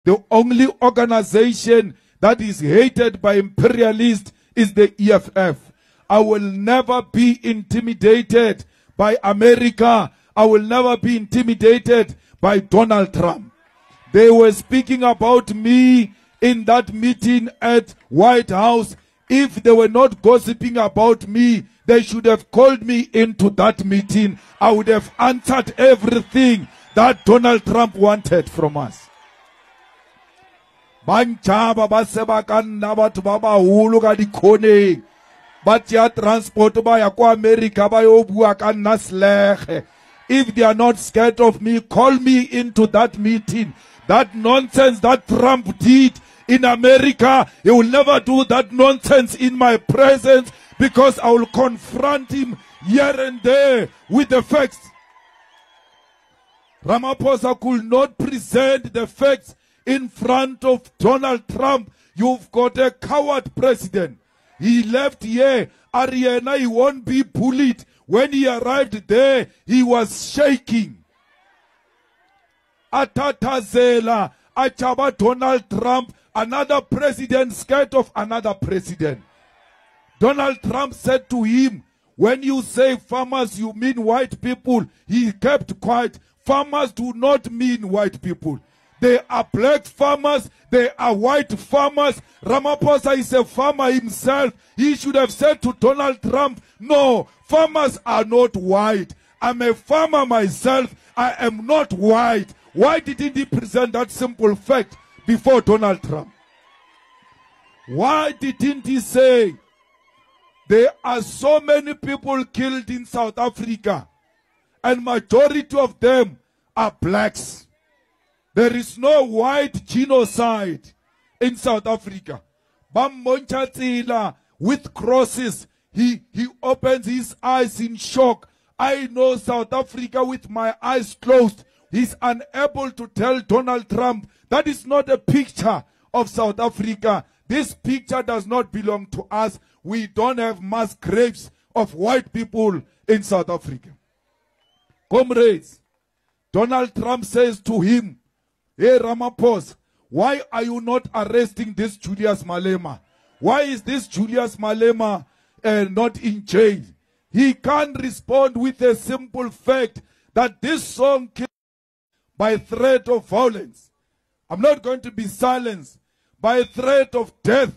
The only organization that is hated by imperialists is the EFF. I will never be intimidated by America. I will never be intimidated by Donald Trump. They were speaking about me in that meeting at White House. If they were not gossiping about me, they should have called me into that meeting. I would have answered everything that Donald Trump wanted from us. Banchaba ba sebakanna batho ba baholo ka dikhoneng ba tya transport ba ya kwa America ba yo bua ka nna slege. If they are not scared of me, call me into that meeting. That nonsense that Trump did in America, he will never do that nonsense in my presence, because I will confront him here and there with the facts. Ramaphosa could not present the facts in front of Donald Trump. You've got a coward president. He left here. Ariana, he won't be bullied. When he arrived there, he was shaking. Atatazela, Achaba Donald Trump, another president scared of another president. Donald Trump said to him, when you say farmers, you mean white people. He kept quiet. Farmers do not mean white people. They are black farmers. They are white farmers. Ramaphosa is a farmer himself. He should have said to Donald Trump, no, farmers are not white. I'm a farmer myself. I am not white. Why didn't he present that simple fact before Donald Trump? Why didn't he say, there are so many people killed in South Africa, and majority of them are blacks. There is no white genocide in South Africa. Bammonchatsila with crosses. He opens his eyes in shock. I know South Africa with my eyes closed. He's unable to tell Donald Trump that is not a picture of South Africa. This picture does not belong to us. We don't have mass graves of white people in South Africa. Comrades, Donald Trump says to him, hey Ramaphosa, why are you not arresting this Julius Malema? Why is this Julius Malema not in jail? He can't respond with a simple fact that this song killed by threat of violence. I'm not going to be silenced by threat of death.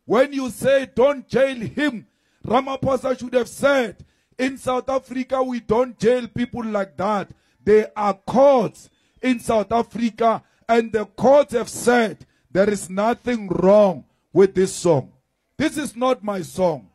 When you say don't jail him, Ramaphosa should have said, in South Africa we don't jail people like that. There are courts in South Africa, and the courts have said there is nothing wrong with this song. This is not my song.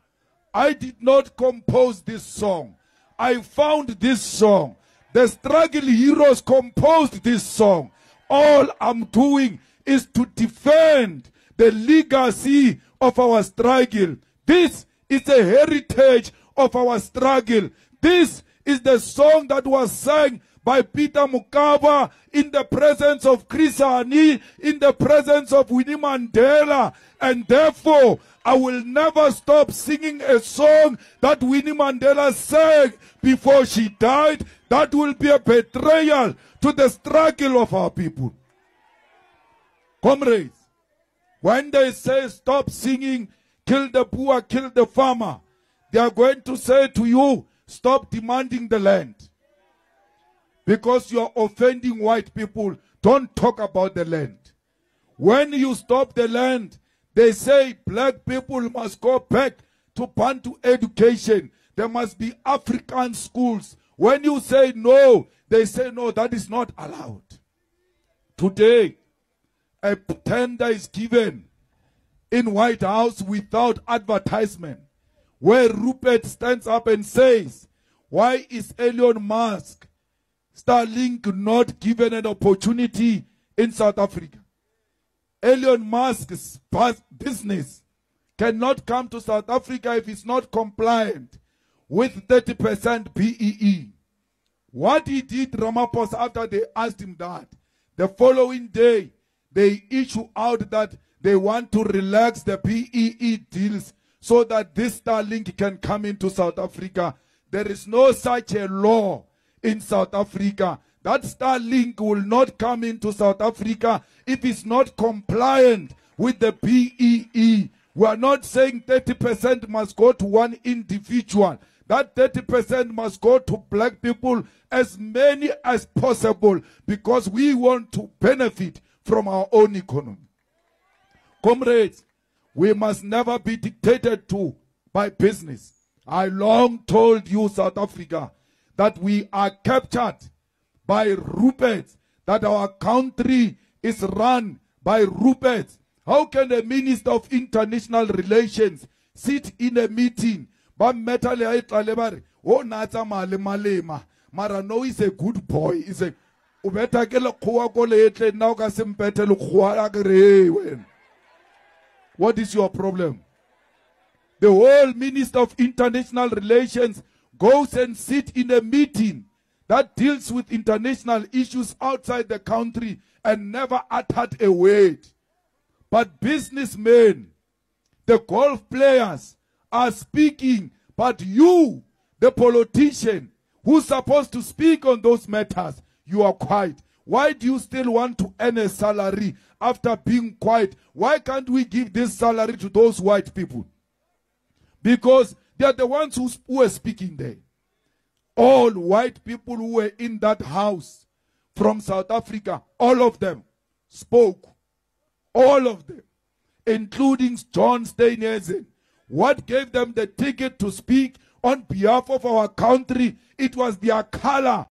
I did not compose this song. I found this song. The struggle heroes composed this song. All I'm doing is to defend the legacy of our struggle. This is a heritage of our struggle. This is the song that was sung by Peter Mokaba in the presence of Chris Hani, in the presence of Winnie Mandela. And therefore, I will never stop singing a song that Winnie Mandela sang before she died. That will be a betrayal to the struggle of our people. Comrades, when they say stop singing, kill the poor, kill the farmer, they are going to say to you, stop demanding the land. Because you are offending white people, don't talk about the land. When you stop the land, they say black people must go back to Bantu education. There must be African schools. When you say no, they say no, that is not allowed. Today, a tender is given in White House without advertisement, where Rupert stands up and says, why is Elon Musk, Starlink, not given an opportunity in South Africa? Elon Musk's business cannot come to South Africa if it's not compliant with 30% BEE. What he did, Ramaphosa, after they asked him that, the following day, they issue out that they want to relax the BEE deals so that this Starlink can come into South Africa. There is no such a law in South Africa. that Starlink will not come into South Africa if it's not compliant with the BEE. We are not saying 30% must go to one individual. That 30% must go to black people, as many as possible, because we want to benefit from our own economy. Comrades, we must never be dictated to by business. I long told you, South Africa, that we are captured by Ruperts, that our country is run by Ruperts. How can a minister of international relations sit in a meeting? But metale oh nata male malema. Mara no is a good boy. Is a ubeta ke lekgowa ko leetle nna o ka se mpete lekgowa a ke re wena. What is your problem? The whole Minister of International Relations goes and sits in a meeting that deals with international issues outside the country and never uttered a word. But businessmen, the golf players are speaking, but you, the politician, who's supposed to speak on those matters, you are quiet. Why do you still want to earn a salary after being quiet? Why can't we give this salary to those white people? Because they are the ones who are speaking there. All white people who were in that house from South Africa, all of them spoke. All of them, including John Steenhuisen. What gave them the ticket to speak on behalf of our country? It was their color.